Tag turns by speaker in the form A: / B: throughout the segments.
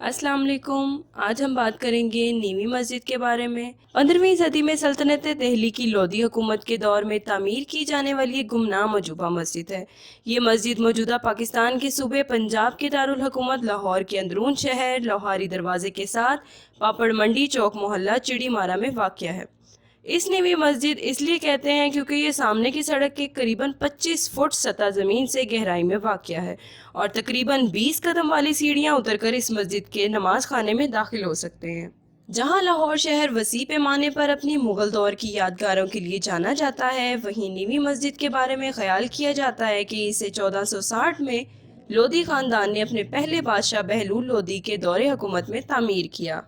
A: السلام علیکم۔ آج ہم بات کریں گے نیوی مسجد کے بارے میں۔ 15ویں صدی میں سلطنت دہلی کی لودھی حکومت کے دور میں تعمیر کی جانے والی ایک گمنام عجوبہ مسجد ہے۔ یہ مسجد موجودہ پاکستان کے صوبے پنجاب کے دارالحکومت لاہور کے اندرون شہر لوہاری دروازے کے ساتھ پاپڑ منڈی چوک محلہ چڑی مارا میں واقع ہے۔ اس نیوی مسجد اس لیے کہتے ہیں کیونکہ یہ سامنے کی سڑک کے قریباً 25 فٹ سطح زمین سے گہرائی میں واقع ہے اور تقریباً 20 قدم والی سیڑھیاں اتر کر اس مسجد کے نماز خانے میں داخل ہو سکتے ہیں۔ جہاں لاہور شہر وسیع پیمانے پر اپنی مغل دور کی یادگاروں کے لیے جانا جاتا ہے، وہیں نیوی مسجد کے بارے میں خیال کیا جاتا ہے کہ اسے 1460 میں لودھی خاندان نے اپنے پہلے بادشاہ بہلول لودھی کے دور حکومت میں تعمیر کیا۔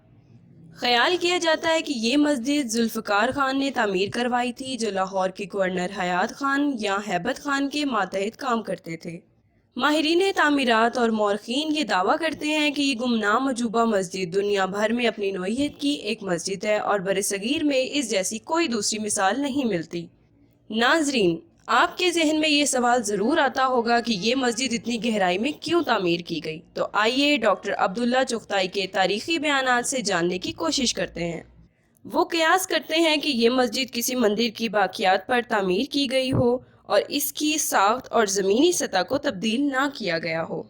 A: خیال کیا جاتا ہے کہ یہ مسجد ذوالفقار خان نے تعمیر کروائی تھی، جو لاہور کے گورنر حیات خان یا ہیبت خان کے ماتحت کام کرتے تھے۔ ماہرین تعمیرات اور مورخین یہ دعویٰ کرتے ہیں کہ یہ گمنام عجوبہ مسجد دنیا بھر میں اپنی نوعیت کی ایک مسجد ہے اور برصغیر میں اس جیسی کوئی دوسری مثال نہیں ملتی۔ ناظرین، آپ کے ذہن میں یہ سوال ضرور آتا ہوگا کہ یہ مسجد اتنی گہرائی میں کیوں تعمیر کی گئی؟ تو آئیے ڈاکٹر عبداللہ چغتائی کے تاریخی بیانات سے جاننے کی کوشش کرتے ہیں۔ وہ قیاس کرتے ہیں کہ یہ مسجد کسی مندر کی باقیات پر تعمیر کی گئی ہو اور اس کی ساخت اور زمینی سطح کو تبدیل نہ کیا گیا ہو۔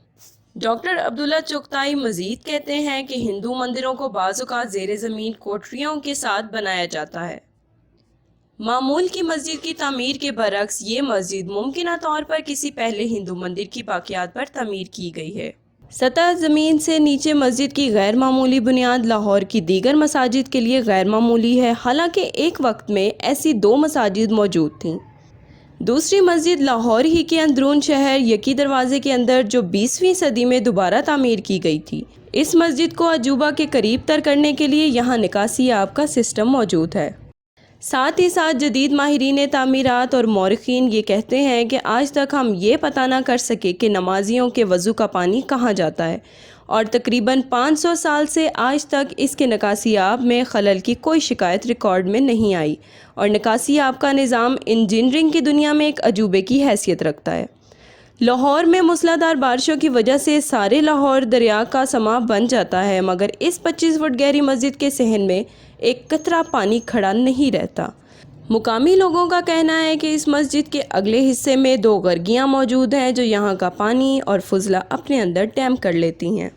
A: ڈاکٹر عبداللہ چغتائی مزید کہتے ہیں کہ ہندو مندروں کو بعض اوقات زیر زمین کوٹریوں کے ساتھ بنایا جاتا ہے۔ معمول کی مسجد کی تعمیر کے برعکس یہ مسجد ممکنہ طور پر کسی پہلے ہندو مندر کی باقیات پر تعمیر کی گئی ہے۔ سطح زمین سے نیچے مسجد کی غیر معمولی بنیاد لاہور کی دیگر مساجد کے لیے غیر معمولی ہے، حالانکہ ایک وقت میں ایسی 2 مساجد موجود تھیں۔ دوسری مسجد لاہور ہی کے اندرون شہر یکی دروازے کے اندر جو 20ویں صدی میں دوبارہ تعمیر کی گئی تھی۔ اس مسجد کو عجوبہ کے قریب تر کرنے کے لیے یہاں نکاسی آب کا سسٹم موجود ہے۔ ساتھ ہی ساتھ جدید ماہرین تعمیرات اور مورخین یہ کہتے ہیں کہ آج تک ہم یہ پتہ نہ کر سکے کہ نمازیوں کے وضو کا پانی کہاں جاتا ہے، اور تقریباً 500 سال سے آج تک اس کے نکاسی آب میں خلل کی کوئی شکایت ریکارڈ میں نہیں آئی، اور نکاسی آب کا نظام انجینئرنگ کی دنیا میں ایک عجوبے کی حیثیت رکھتا ہے۔ لاہور میں موسلادھار بارشوں کی وجہ سے سارے لاہور دریا کا سماں بن جاتا ہے، مگر اس 25 فٹ گہری مسجد کے صحن میں ایک قطرہ پانی کھڑا نہیں رہتا۔ مقامی لوگوں کا کہنا ہے کہ اس مسجد کے اگلے حصے میں 2 غرگیاں موجود ہیں جو یہاں کا پانی اور فضلہ اپنے اندر ڈیم کر لیتی ہیں۔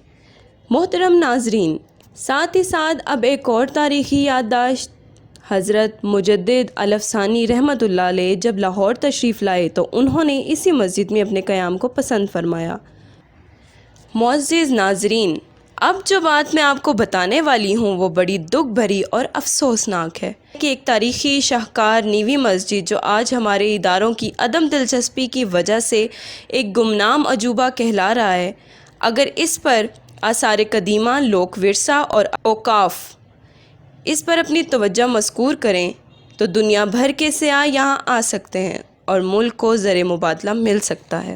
A: محترم ناظرین، ساتھ ہی ساتھ اب ایک اور تاریخی یادداشت۔ حضرت مجدد الف ثانی رحمۃ اللہ علیہ جب لاہور تشریف لائے تو انہوں نے اسی مسجد میں اپنے قیام کو پسند فرمایا۔ معزز ناظرین، اب جو بات میں آپ کو بتانے والی ہوں وہ بڑی دکھ بھری اور افسوسناک ہے کہ ایک تاریخی شاہکار نیوی مسجد جو آج ہمارے اداروں کی عدم دلچسپی کی وجہ سے ایک گمنام عجوبہ کہلا رہا ہے، اگر اس پر آثار قدیمہ، لوک ورثہ اور اوقاف اس پر اپنی توجہ مذکور کریں تو دنیا بھر کے سیاح یہاں آ سکتے ہیں اور ملک کو زر مبادلہ مل سکتا ہے۔